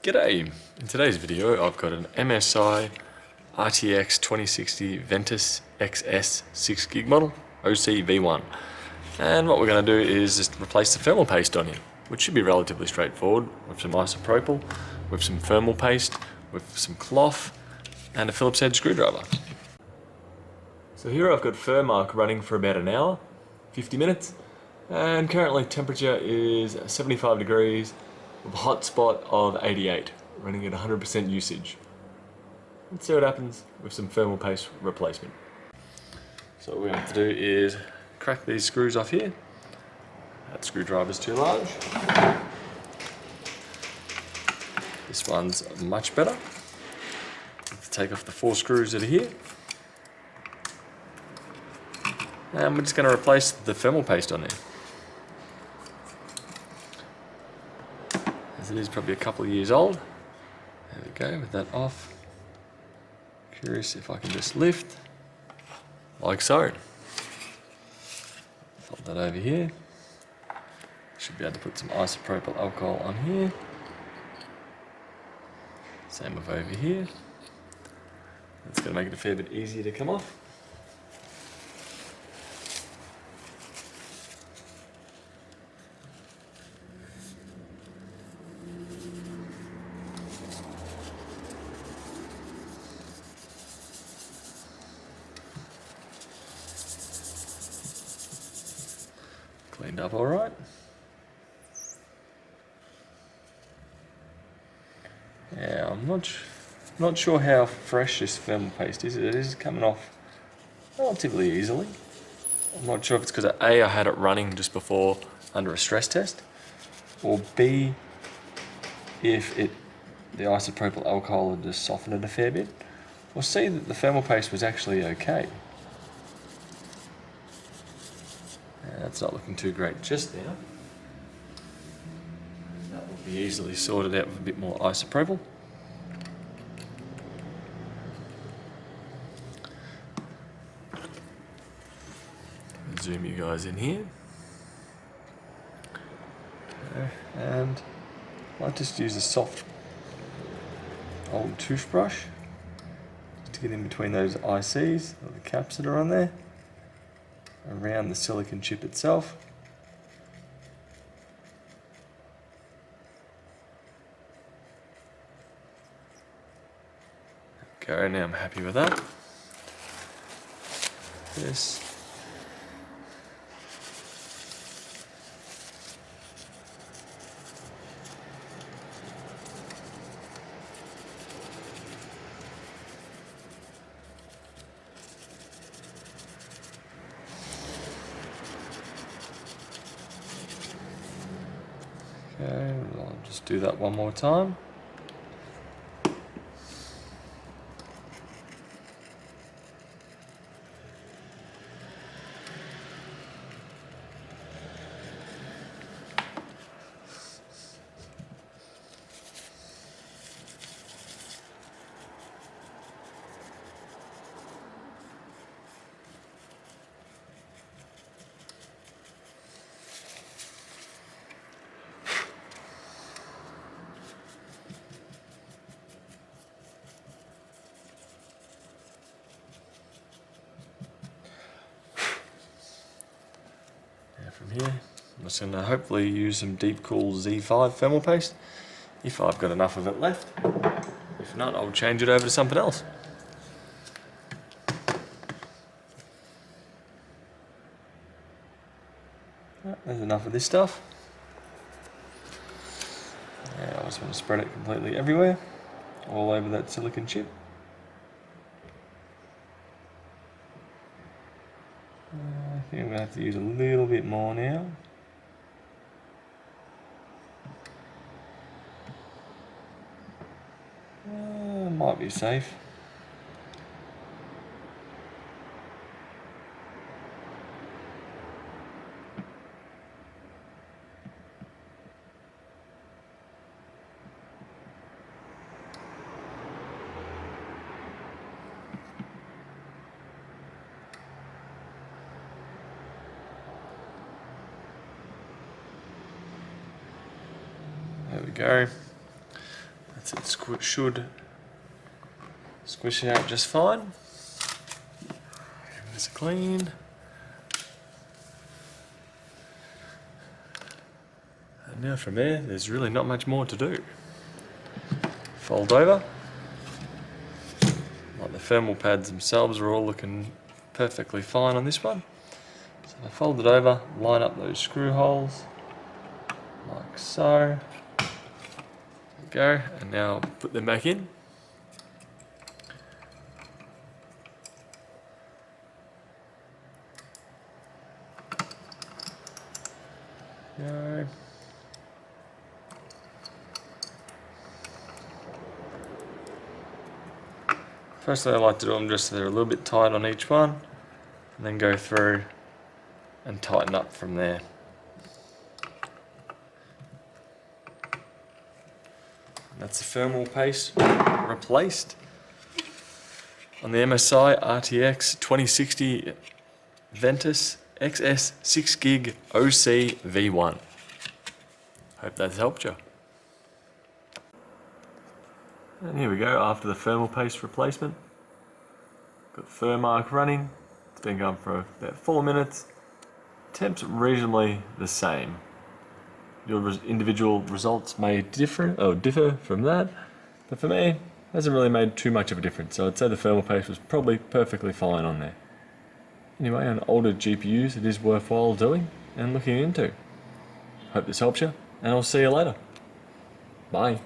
G'day! In today's video I've got an MSI RTX 2060 VENTUS XS 6GB model, OC V1. And what we're going to do is just replace the thermal paste on here, which should be relatively straightforward, with some isopropyl, with some thermal paste, with some cloth, and a Phillips head screwdriver. So here I've got Furmark running for about an hour, 50 minutes, and currently temperature is 75 degrees, with a hotspot of 88, running at 100% usage. Let's see what happens with some thermal paste replacement. So what we have to do is crack these screws off here. That screwdriver's too large. This one's much better. Take off the 4 screws that are here. And we're just going to replace the thermal paste on there. As it is probably a couple of years old. There we go, with that off. Curious if I can just lift, like so. Flop that over here. Should be able to put some isopropyl alcohol on here. Same with over here. That's going to make it a fair bit easier to come off. Cleaned up all right. Yeah, I'm not sure how fresh this thermal paste is. It is coming off relatively easily. I'm not sure if it's because A, I had it running just before under a stress test, or B, if the isopropyl alcohol had just softened it a fair bit, or C, that the thermal paste was actually okay. That's not looking too great just now. That will be easily sorted out with a bit more isopropyl. Zoom you guys in here. And I might just use a soft old toothbrush just to get in between those ICs, or the caps that are on there, around the silicon chip itself. Okay, now I'm happy with that. This. Okay, I'll just do that one more time. From here, I'm just going to hopefully use some Deep Cool Z5 thermal paste, if I've got enough of it left. If not, I'll change it over to something else. There's enough of this stuff. Yeah, I just want to spread it completely everywhere, all over that silicon chip. I think I'm going to have to use a little bit more now. Might be safe. There we go. That's it, should squish it out just fine. Give this a clean. And now from there, there's really not much more to do. Fold over. Like the thermal pads themselves are all looking perfectly fine on this one. So I fold it over, line up those screw holes, like so. There we go, and now put them back in. Go. First thing I like to do them just so they're a little bit tight on each one, and then go through and tighten up from there. That's the thermal paste replaced on the MSI RTX 2060 VENTUS XS 6GB OC V1. Hope that's helped you. And here we go, after the thermal paste replacement. Got Thermark running. It's been going for about 4 minutes. Temps reasonably the same. Your individual results may differ from that, but for me, it hasn't really made too much of a difference. So I'd say the thermal paste was probably perfectly fine on there. Anyway, on older GPUs, it is worthwhile doing and looking into. Hope this helps you, and I'll see you later. Bye.